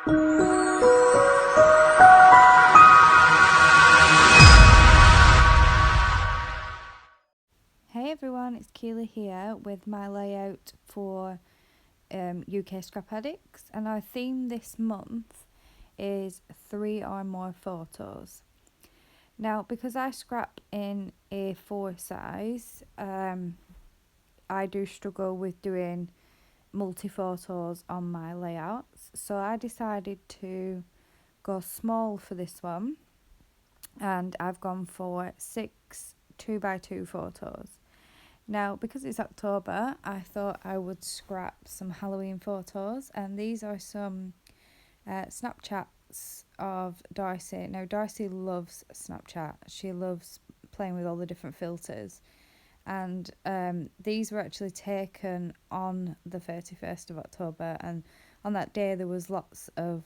Hey everyone, it's Keighley here with my layout for UK Scrap Addicts, and our theme this month is 3 or more photos. Now, because I scrap in A4 size, I do struggle with doing multi-photos on my layouts, so I decided to go small for this one, and I've gone for 6 2x2 photos. Now, because it's October, I thought I would scrap some Halloween photos, and these are some Snapchats of Darcy. Now, Darcy loves Snapchat. She loves playing with all the different filters, and these were actually taken on the 31st of October, and on that day there was lots of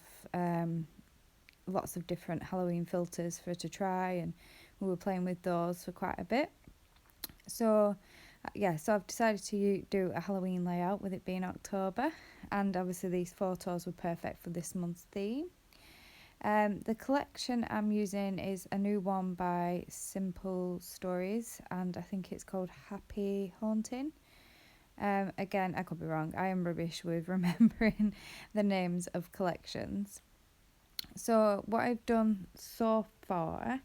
different Halloween filters for her to try, and we were playing with those for quite a bit. So I've decided to do a Halloween layout with it being October, and obviously these photos were perfect for this month's theme. The collection I'm using is a new one by Simple Stories, and I think it's called Happy Haunting. Again, I could be wrong. I am rubbish with remembering the names of collections. So what I've done so far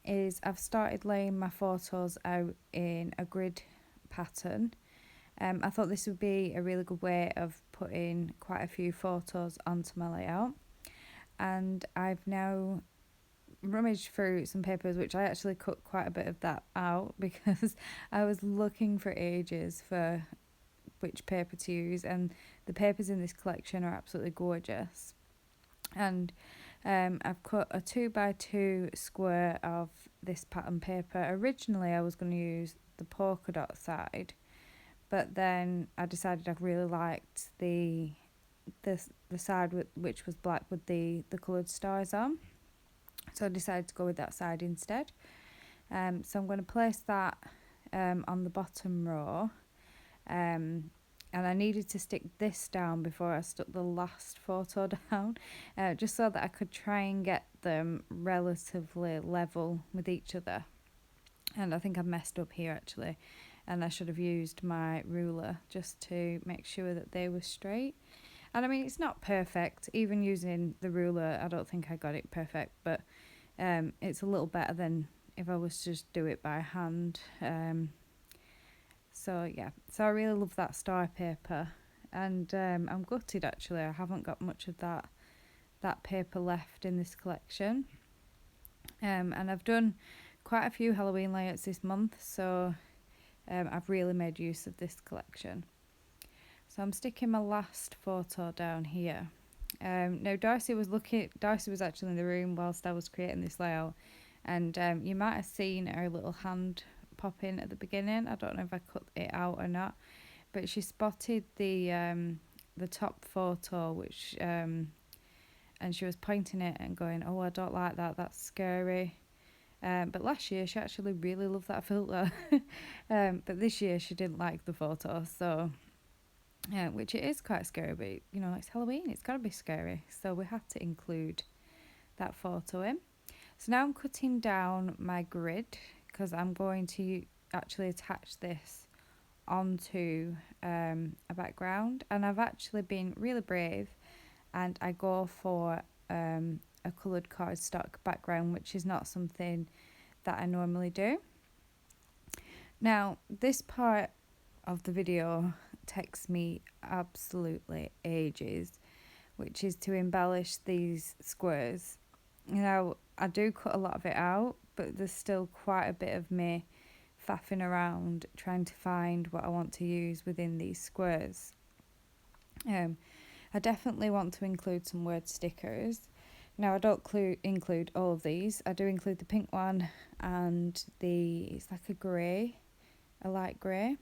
is I've started laying my photos out in a grid pattern. I thought this would be a really good way of putting quite a few photos onto my layout, and I've now rummaged through some papers, which I actually cut quite a bit of that out because I was looking for ages for which paper to use, and the papers in this collection are absolutely gorgeous. And I've cut a 2x2 square of this pattern paper. Originally I was going to use the polka dot side, but then I decided I really liked the side which was black with the coloured stars on, so I decided to go with that side instead. So I'm going to place that on the bottom row, and I needed to stick this down before I stuck the last photo down, just so that I could try and get them relatively level with each other. And I think I've messed up here actually, and I should have used my ruler just to make sure that they were straight. And I mean, it's not perfect. Even using the ruler, I don't think I got it perfect, but it's a little better than if I was to just do it by hand. So I really love that star paper, and I'm gutted actually. I haven't got much of that paper left in this collection. And I've done quite a few Halloween layouts this month, so I've really made use of this collection. So I'm sticking my last photo down here. Now Darcy was actually in the room whilst I was creating this layout, and you might have seen her little hand pop in at the beginning. I don't know if I cut it out or not, but she spotted the top photo, which and she was pointing it and going, "Oh, I don't like that. That's scary." But last year she actually really loved that filter, but this year she didn't like the photo. So, which it is quite scary, but you know, it's Halloween, it's got to be scary, so we have to include that photo in. So now I'm cutting down my grid because I'm going to actually attach this onto a background, and I've actually been really brave, and I go for a coloured cardstock background, which is not something that I normally do. Now, this part of the video takes me absolutely ages, which is to embellish these squares. Now, I do cut a lot of it out, but there's still quite a bit of me faffing around trying to find what I want to use within these squares. I definitely want to include some word stickers. Now, I don't include all of these. I do include the pink one and it's like a light grey.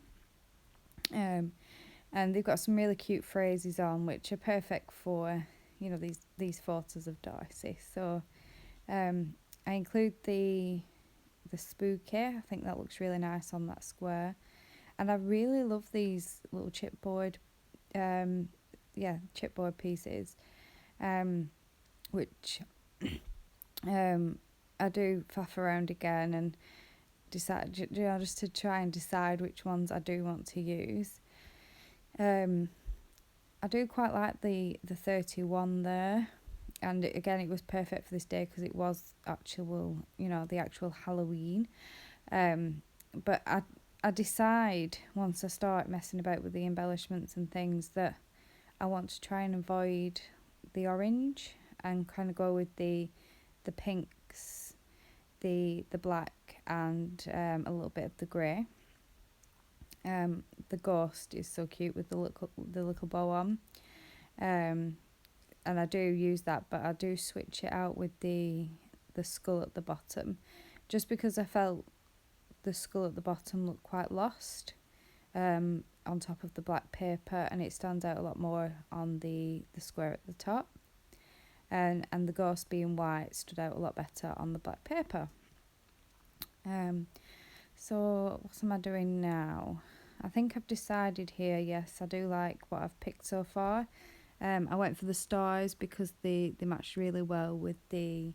And they've got some really cute phrases on, which are perfect for, you know, these photos of Darcy. So I include the spooky. I think that looks really nice on that square. And I really love these little chipboard pieces. which I do faff around again and decide, just to try and decide which ones I do want to use. I do quite like the 31 there, and again it was perfect for this day because it was the actual Halloween. But I decide once I start messing about with the embellishments and things that I want to try and avoid the orange and kind of go with the pinks, the black, and a little bit of the grey. The ghost is so cute with the little bow on, and I do use that, but I do switch it out with the skull at the bottom, just because I felt the skull at the bottom looked quite lost on top of the black paper, and it stands out a lot more on the square at the top, and the ghost being white stood out a lot better on the black paper. So what am I doing now? I think I've decided here, yes, I do like what I've picked so far. I went for the stars because they matched really well with the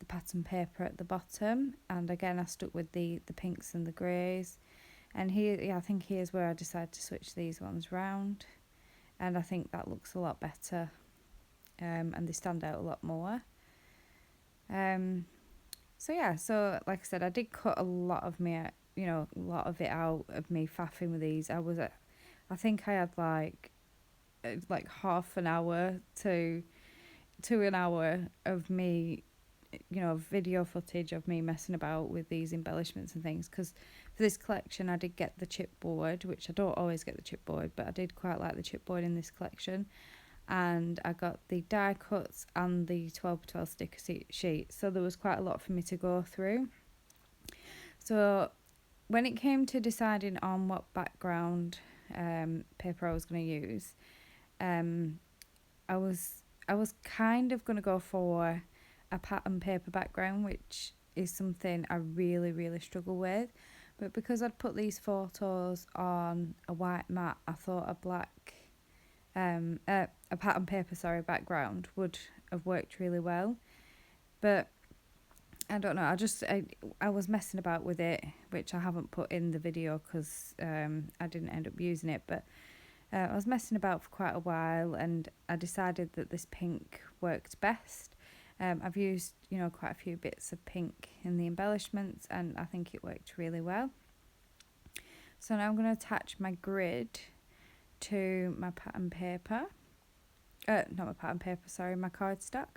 pattern paper at the bottom, and again I stuck with the pinks and the greys. And here, I think here's where I decided to switch these ones round, and I think that looks a lot better, and they stand out a lot more. So like I said, I did cut a lot of it out of me faffing with these. I think I had like half an hour to an hour of me, video footage of me messing about with these embellishments and things, because for this collection I did get the chipboard, which I don't always get the chipboard, but I did quite like the chipboard in this collection, and I got the die cuts and the 12x12 sticker sheet, so there was quite a lot for me to go through. So when it came to deciding on what background paper I was going to use, I was kind of going to go for a pattern paper background, which is something I really, really struggle with. But because I'd put these photos on a white mat, I thought a pattern paper background would have worked really well. But I don't know, I was messing about with it, which I haven't put in the video because I didn't end up using it, but I was messing about for quite a while, and I decided that this pink worked best. I've used quite a few bits of pink in the embellishments, and I think it worked really well. So now I'm going to attach my grid to my pattern paper. Not my pattern paper, sorry, my cardstock.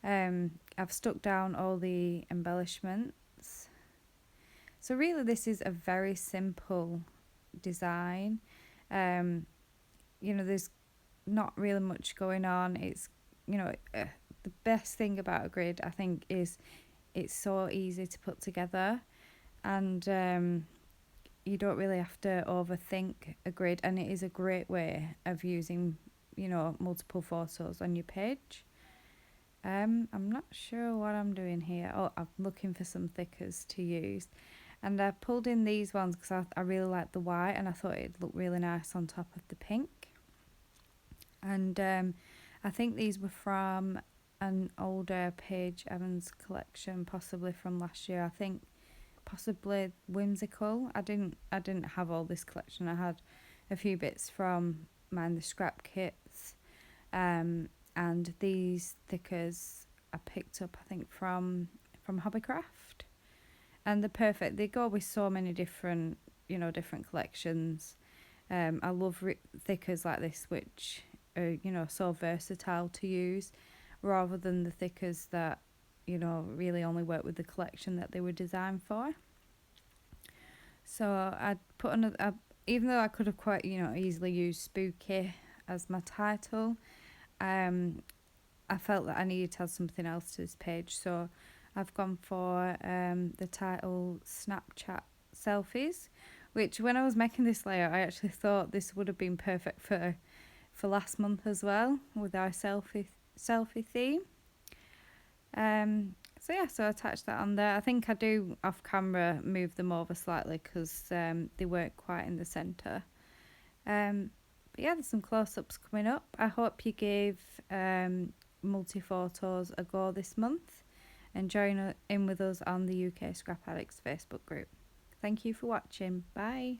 I've stuck down all the embellishments. So really this is a very simple design. There's not really much going on. It's, the best thing about a grid, I think, is it's so easy to put together, and you don't really have to overthink a grid, and it is a great way of using, multiple photos on your page. I'm not sure what I'm doing here. Oh, I'm looking for some thickers to use, and I pulled in these ones because I really like the white, and I thought it'd look really nice on top of the pink. And I think these were from an older Paige Evans collection, possibly from last year. I think possibly Whimsical. I didn't have all this collection. I had a few bits from the scrap kits, and these thickers I picked up, I think, from Hobbycraft, and they're perfect. They go with so many different collections. I love thickers like this, which are so versatile to use, rather than the thickers that really only work with the collection that they were designed for. So I put another, even though I could have quite easily used Spooky as my title, I felt that I needed to add something else to this page, so I've gone for the title Snapchat Selfies, which when I was making this layout I actually thought this would have been perfect for last month as well, with our selfie theme. So I attached that on there. I think I do off camera move them over slightly because they weren't quite in the centre. But yeah, there's some close-ups coming up. I hope you gave multi-photos a go this month and join in with us on the UK Scrap Addicts Facebook group. Thank you for watching. Bye.